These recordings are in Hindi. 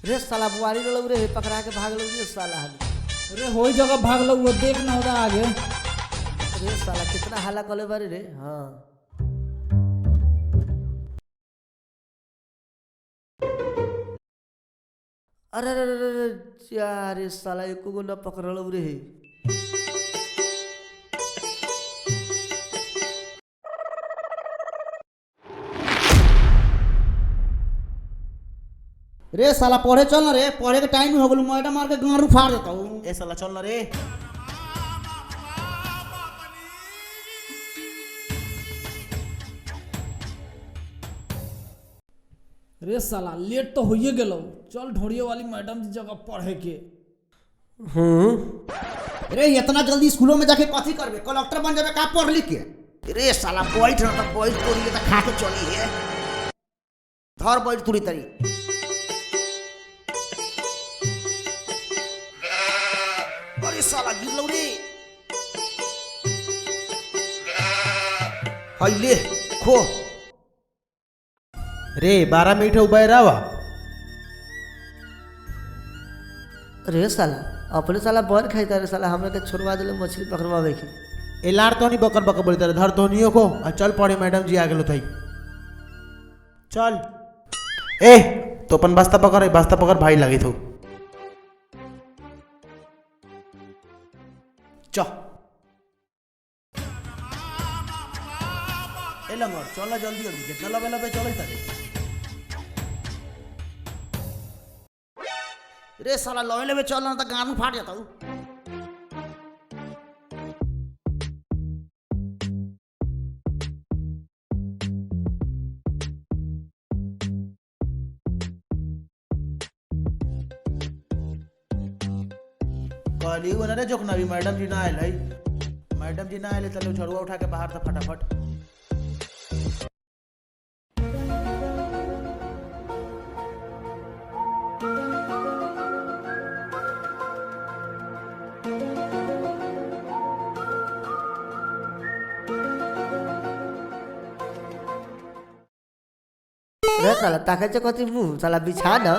रे साला बुआरी लोग रे पकड़ा के भाग लोग रे साला हल। अरे हो जगह भाग लो वो देख ना होता आगे। रे साला कितना हल्ला कले बारी रे। हाँ अरे अरे अरे अरे यार रे साला एको गो ना पकड़ लो रे। रे साला पढ़े चल ना रे, पढ़े के टाइम हो गल, मैडम मार के गांड उखाड़ देता हूँ। ए साला चल ना रे। रे साला लेट तो होइए गेलो, चल ढोड़िए वाली मैडम जी जगह पढ़े के। रे इतना जल्दी स्कूलों में जाके कथी करबे, कलेक्टर बन जाबे का पढ़ लिख के। रे साला बैठ ना तो बैठ तोड़ी तो खा के चली है। धर बैठ तुरी तरी। अरे साला गिर लो रे। हाय ले खो। रे 12 मिनट उबे रहा। रे साला अपने साला बन खाई रे साला हमरा के छोड़वा दिले मछली पकड़वावे के। ए लार तो नहीं बकर बकर बोलता धर तो नहीं को आ चल पड़े मैडम जी आ गेलो थई। चल ए तो अपन बस्ता पकड़ भाई लगी थो। च ए लंगड़ चल ना जल्दी और कितना लबे लबे चल तारे। रे साला लवे लेवे चल ना तो गांड उखाड़ देता हूँ। कली वो ना रे जोकना भी मैडम जी ना आए लाई। मैडम जी ना आए चलो झड़ुआ उठा के बाहर था फटाफट। रे साला ताके कथी मुंह साला बिछा ना।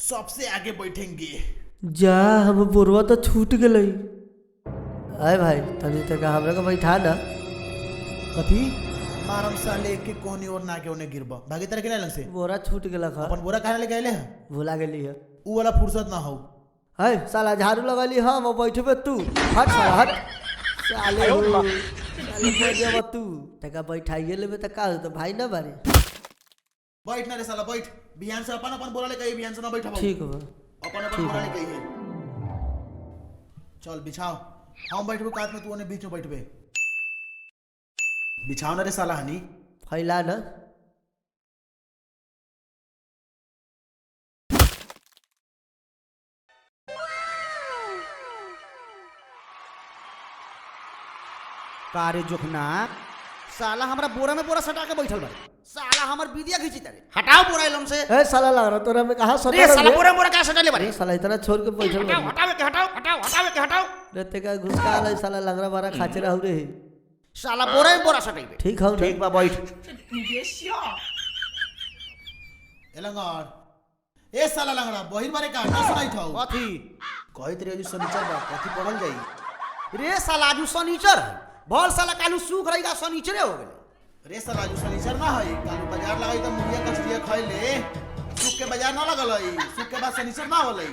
सबसे आगे बैठेंगे। जा हम बोरवा तो छूट गई। अरे भाई तनी तक हमरा को बैठा ना। कथी मारम साले के कोनी और ना के ओने गिरबा भागी तरह के लंग से बोरा छूट गेला खा। अपन बोरा काहे ले गइले हैं। भुला गेली है। ऊ वाला फुर्सत ना हो। है साला झाड़ू लगली हम बैठबे तू। हट साला हट। साले हो साले बैठबे तू तका बैठाइए लेबे त का तो भाई ना बारे। बैठ ना रे साला बैठ। बिहान से अपन अपन बोरा ले गई बिहान से ना बैठा। ठीक बा अपन अपन बोरा ले गई है। चल बिछाओ हम बैठबे कात में तू ओने बीच में बैठबे। बिछाओ ना रे साला हनी। फैला ना। कारे जोखना साला हमरा बोरा में बोरा सटा के बैठल बा। साला हमर बिदिया खींची तारे, हटाओ बोरा इलम से। ए साला लग रहा तोरा में कहा सटा रे साला बोरा बोरा का सटा ले बारे। साला इतना छोड़ के बैठल बा। हटावे के हटाओ हटाओ हटावे के हटाओ। रे तेका घुसका ले साला लंगरा बारा खाचे रहू रे। साला बोरा में बोरा सटाइबे। ठीक हौ ठीक बा बैठ। ए लंगड़ ए साला लंगड़ा बहिर बारे का ना सुनाई थाऊ। कथी कहत रे जो सनीचर बा कथी पढ़ल जाई। रे साला आजू शनिचर है। भल साला कालू सूख रहीगा शनिचरे हो गेले। रे साला जो सनीचर ना है कालू बाजार लगाई त मुर्गिया कचरिया खाई ले। सुख के बाजार ना लगल है सुख के बाद सनीचर ना होले।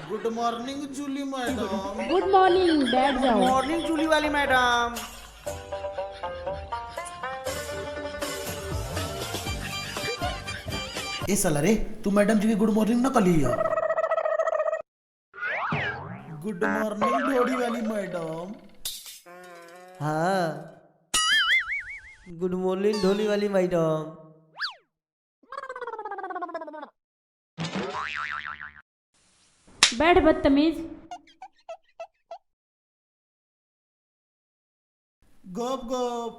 Good morning Julie madam. Good morning, बैठ जाओ। मॉर्निंग जूली वाली मैडम। ए साला रे तू मैडम जी की गुड मॉर्निंग ना कली है। गुड मॉर्निंग ढोड़ी वाली मैडम। हाँ गुड मॉर्निंग ढोली वाली मैडम। बैठ बदतमीज। गप गप।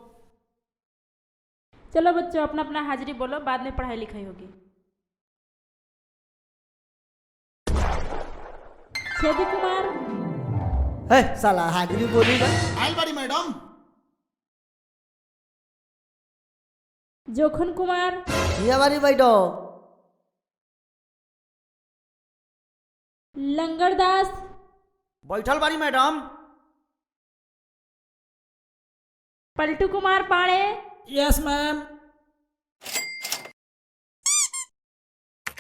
चलो बच्चों अपना अपना हाजिरी बोलो, बाद में पढ़ाई लिखाई होगी। छेदी कुमार, है साला हाजिरी बोली ना। आइल बारी मैडम। जोखन कुमार, ये हमारी मैडम। लंगड़दास, बैठल बारी मैडम। पलटू कुमार पाड़े, यस मैम।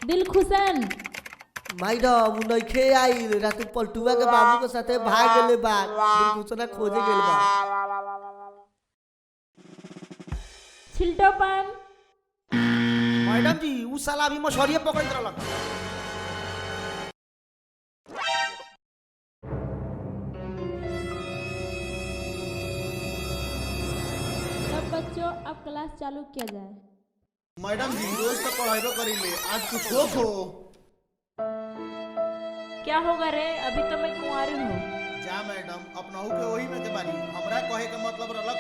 दिलखुशन, मैडम नइखे आइल रात पलटुआ के बाबू के साथे भाग गेले बा, दिलकुशना खोजे गेल बा। छिलटोपन, मैडम जी उ साला अभी मछरिए पकड़त रहलक। सब बच्चों अब क्लास चालू किया जाए। मैडम जी रोज तो पढ़ाइबो करीले, आज कुछ हो। क्या होगा रे, अभी तो मैं कुंवारी हूँ। जा मैडम अपनाहू के वही में के बारी। हमरा कहे के मतलब रहलक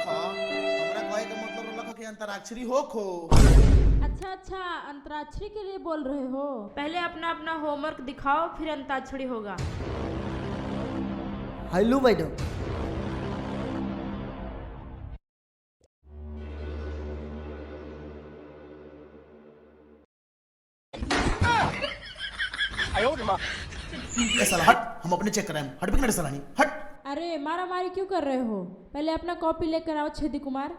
कि अंतराक्षरी होखो। अच्छा अच्छा, अंतराक्षरी के लिए बोल रहे हो। पहले अपना अपना होमवर्क दिखाओ, फिर अंताक्षरी होगा। Hello madam. ए साला हट, हम अपने चेक कराएं। हट भी मेरे साला नहीं हट। अरे मारा मारी क्यों कर रहे हो? पहले अपना कॉपी लेकर आओ छेदी कुमार।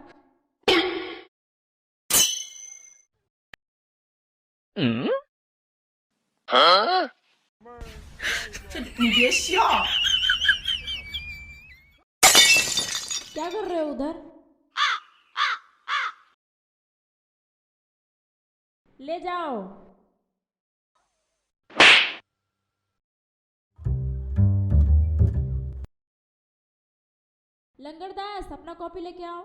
क्या कर रहे हो उधर? ले जाओ। लंगड़दास अपना कॉपी लेके आओ।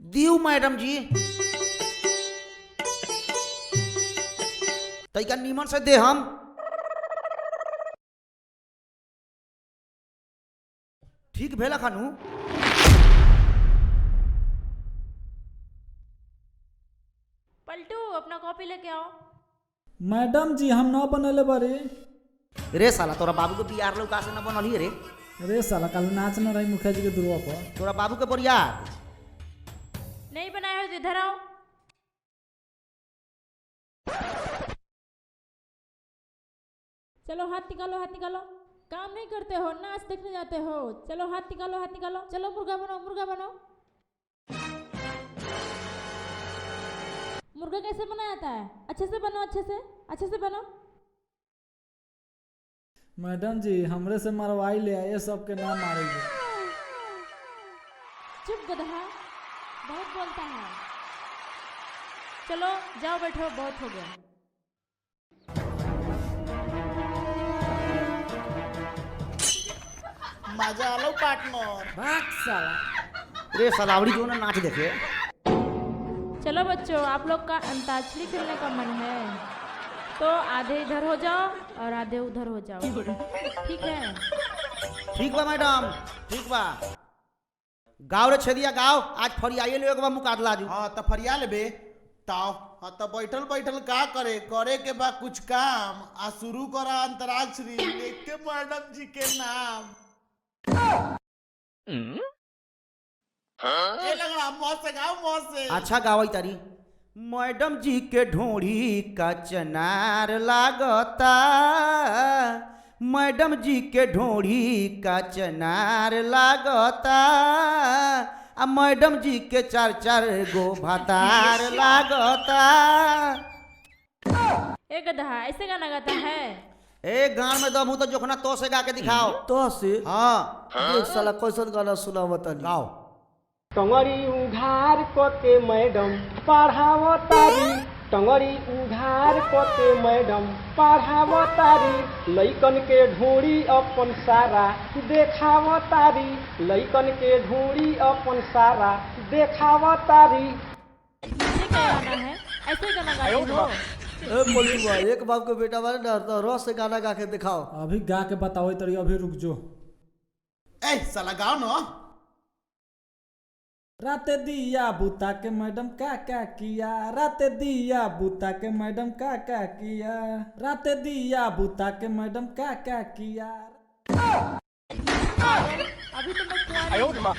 दियो मैडम जी। तैका नीमन से दे हम। ठीक भेला खानू। पलटू अपना कॉपी लेके आओ। मैडम जी हम न बनले बारी। रे साला तोरा बाबू के बियाह लौका से न बनल ही रे। अरे साला कल नाच न रही मुखिया जी के दुर्वा पर। तोरा बाबू के बरिया नहीं बनाए हो तो इधर आओ। चलो हाथ निकालो, हाथ निकालो। काम नहीं करते हो, नाच देखने जाते हो। चलो हाथ निकालो, हाथ निकालो। चलो मुर्गा बनो, मुर्गा बनो। मुर्गा कैसे बनाया जाता है? अच्छे से बनो, अच्छे से बनो। मैडम जी हमरे से मरवाई ले ये सब के नाम मारेंगे। चुप गधा, बहुत बोलता है। चलो जाओ बैठो, बहुत हो गया। मजा आलो पार्टनर। भाग साला। रे सलावड़ी जो ना नाच देखे। चलो बच्चों, आप लोग का अंताक्षरी खेलने का मन है तो आधे इधर हो जाओ और आधे उधर हो जाओ। ठीक है? ठीक बा मैडम, ठीक बा। गाँव रे छेदिया गाँव, आज फरियाइए ले एक बार मुकाबला आजू। हाँ तो फरिया लेबे ताओ। हाँ तो बैठल बैठल का करे के बाद कुछ काम आ शुरू करा अंतराक्षरी लिख के मैडम जी के नाम। ए लगड़ा मौत से गाँव मौत से। अच्छा गावई तारी। मैडम जी के ढोड़ी का चनार लागता, मैडम जी के ढोड़ी का चनार लागता, आ मैडम जी के चार चार गो भातार लागता। ए गधा, ऐसे गाना गाता है? ए गान में दम हूं तो जोखना तो से गा के दिखाओ। तो से हाँ देख साला कैसन गाना सुना बतानी। गाओ। टंगरी उघार कोते मैडम पढ़ावो तारी, टंगरी उघार कोते मैडम पढ़ावो तारी, लइकन के ढोड़ी अपन सारा देखावो तारी, लइकन के ढोड़ी अपन सारा देखावो तारी। ये क्या गाना है? ऐसे गाना गाते हो? ए पलटुआ, एक बाप के बेटा वाले ना तो रस से गाना गा के दिखाओ। अभी गा के बताओ तरी, अभी रुक जो। ए साला गाओ ना। राते दिया बुता के मैडम क्या क्या किया, राते दिया बुता के मैडम क्या क्या किया, राते दिया बुता के मैडम क्या क्या किया। अभी तो मैं कुंवारी हूँ।